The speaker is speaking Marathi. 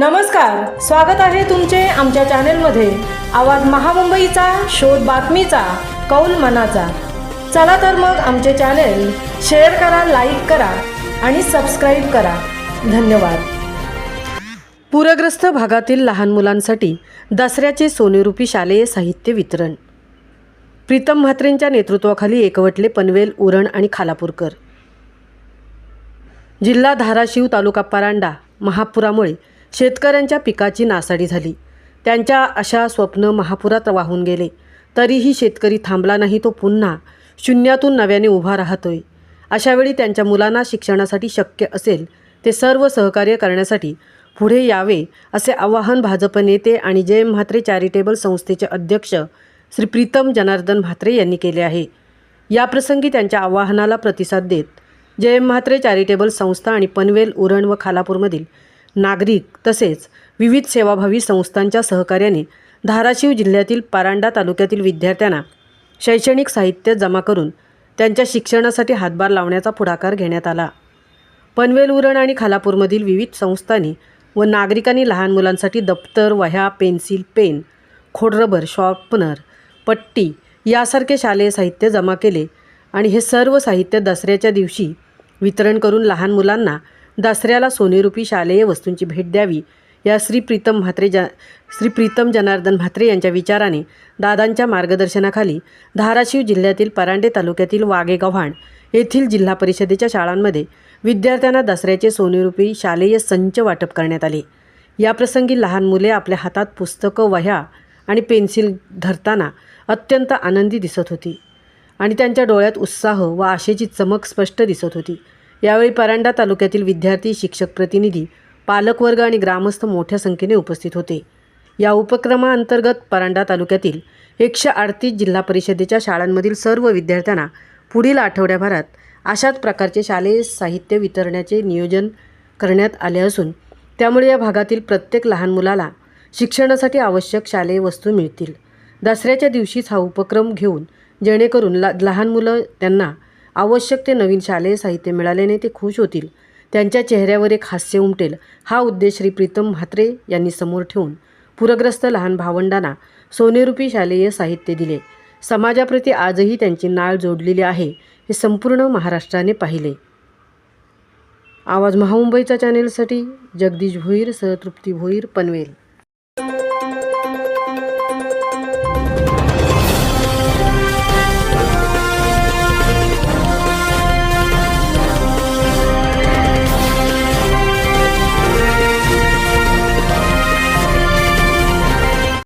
नमस्कार, स्वागत आहे तुमचे आमच्या चॅनेलमध्ये। आवाज महामुंबईचा, शोध बातमीचा, कौल मनाचा। चला तर मग आमचे चॅनेल शेअर करा, लाईक करा आणि सबस्क्राईब करा। धन्यवाद। पूरग्रस्त भागातील लहान मुलांसाठी दसऱ्याचे सोनेरूपी शालेय साहित्य वितरण। प्रीतम म्हात्रेंच्या नेतृत्वाखाली एकवटले पनवेल, उरण आणि खालापूरकर। जिल्हा धाराशिव, तालुका परांडा। महापुरामुळे शेतकऱ्यांच्या पिकाची नासाडी झाली। त्यांच्या आशा स्वप्न महापुरात वाहून गेले। तरीही शेतकरी थांबला नाही, तो पुन्हा शून्यातून नव्याने उभा राहतोय। अशावेळी त्यांच्या मुलांना शिक्षणासाठी शक्य असेल ते सर्व सहकार्य करण्यासाठी पुढे यावे, असे आवाहन भाजप नेते आणि जयम म्हात्रे चॅरिटेबल संस्थेचे अध्यक्ष श्री प्रीतम जनार्दन म्हात्रे यांनी केले आहे। याप्रसंगी त्यांच्या आवाहनाला प्रतिसाद देत जयम म्हात्रे चॅरिटेबल संस्था आणि पनवेल, उरण व खालापूरमधील नागरिक तसेच विविध सेवाभावी संस्थांच्या सहकार्याने धाराशिव जिल्ह्यातील परांडा तालुक्यातील विद्यार्थ्यांना शैक्षणिक साहित्य जमा करून त्यांच्या शिक्षणासाठी हातभार लावण्याचा पुढाकार घेण्यात आला। पनवेल, उरण आणि खालापूरमधील विविध संस्थांनी व नागरिकांनी लहान मुलांसाठी दप्तर, वह्या, पेन्सिल, पेन, खोडरबर, शॉर्पनर, पट्टी यासारखे शालेय साहित्य जमा केले आणि हे सर्व साहित्य दसऱ्याच्या दिवशी वितरण करून लहान मुलांना दसऱ्याला सोनेरूपी शालेय वस्तूंची भेट द्यावी, या श्री प्रीतम जनार्दन म्हात्रे यांच्या विचाराने दादांच्या मार्गदर्शनाखाली धाराशिव जिल्ह्यातील परांडे तालुक्यातील वाघेगव्हाण येथील जिल्हा परिषदेच्या शाळांमध्ये विद्यार्थ्यांना दसऱ्याचे सोनेरूपी शालेय संच वाटप करण्यात आले। याप्रसंगी लहान मुले आपल्या हातात पुस्तकं, वह्या आणि पेन्सिल धरताना अत्यंत आनंदी दिसत होती आणि त्यांच्या डोळ्यात उत्साह व आशेची चमक स्पष्ट दिसत होती। यावेळी परांडा तालुक्यातील विद्यार्थी, शिक्षक प्रतिनिधी, पालकवर्ग आणि ग्रामस्थ मोठ्या संख्येने उपस्थित होते। या उपक्रमाअंतर्गत परांडा तालुक्यातील 138 जिल्हा परिषदेच्या शाळांमधील सर्व विद्यार्थ्यांना पुढील आठवड्याभरात अशाच प्रकारचे शालेय साहित्य वितरणाचे नियोजन करण्यात आले असून त्यामुळे या भागातील प्रत्येक लहान मुलाला शिक्षणासाठी आवश्यक शालेय वस्तू मिळतील। दसऱ्याच्या दिवशीच हा उपक्रम घेऊन जेणेकरून लहान मुलं त्यांना आवश्यक ते नवीन शालेय साहित्य मिळाल्याने ते खुश होतील, त्यांच्या चेहऱ्यावर एक हास्य उमटेल, हा उद्देश श्री प्रीतम म्हात्रे यांनी समोर ठेवून पूरग्रस्त लहान भावंडांना सोनेरूपी शालेय साहित्य दिले। समाजाप्रती आजही त्यांची नाळ जोडलेली आहे, हे संपूर्ण महाराष्ट्राने पाहिले। आवाज महामुंबईचा चॅनेलसाठी जगदीश भोईर सह तृप्ती भोईर, पनवेल।